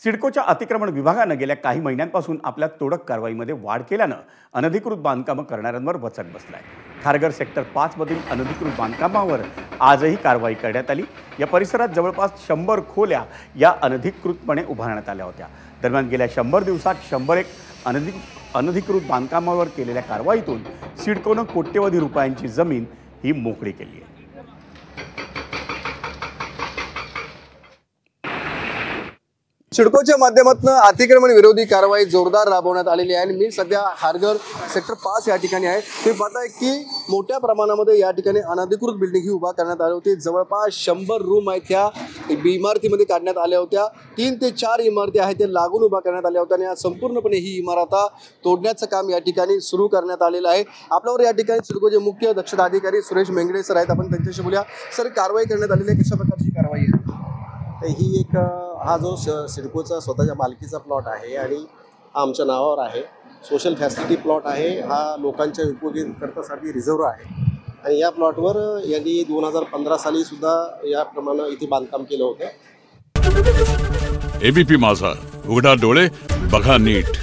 सिडकोच्या अतिक्रमण विभागानं गेल्या काही महिन्यांपासून आपल्या तोडक कारवाईमध्ये वाढ केल्यानं अनधिकृत बांधकामं करणाऱ्यांवर वचक बसलाय। खारघर सेक्टर 5 मधील अनधिकृत बांधकामावर आजही कारवाई करण्यात आली। या परिसरात जवळपास 100 खोल्या या अनधिकृतपणे उभारण्यात आल्या होत्या। दरम्यान गेल्या 100 दिवसात 101 अनधिकृत बांधकामावर केलेल्या कारवाईतून सिडकोनं कोट्यवधी रुपयांची जमीन ही मोकळी केली आहे। सिडकोच्या माध्यमातून अतिक्रमण विरोधी कारवाई जोरदार राबवण्यात आलेली आहे। मी सध्या खारघर सेक्टर 5 या ठिकाणी आहे। तुम्ही पाहताय की मोठ्या प्रमाणामध्ये या ठिकाणी अनधिकृत बिल्डिंग ही उभा करण्यात आली होती। जवळपास 100 रूम आहेत ह्या इमारतीमध्ये काढण्यात आल्या होत्या। 3 ते 4 इमारती आहेत ते लागून उभा करण्यात आल्या होत्या आणि संपूर्णपणे ही इमारत तोडण्याचं काम या ठिकाणी सुरू करण्यात आलेलं आहे। आपल्यावर या ठिकाणी सिडकोचे मुख्य दक्षता अधिकारी सुरेश मेंगडे सर आहेत, आपण त्यांच्याशी बोलूया। सर, कारवाई करण्यात आलेली आहे, कशा प्रकारची कारवाई आहे? ही एक हा जो सिडकोचा स्वतःच्या मालकीचा प्लॉट आहे आणि हा आमच्या नावावर आहे। सोशल फॅसिलिटी प्लॉट आहे, हा लोकांच्या उपयोगीकरतासाठी रिझर्व आहे आणि या प्लॉटवर यांनी 2015 साली सुद्धा याप्रमाणे इथे बांधकाम केलं होतं। एबीपी माझा, उघडा डोळे बघा नीट।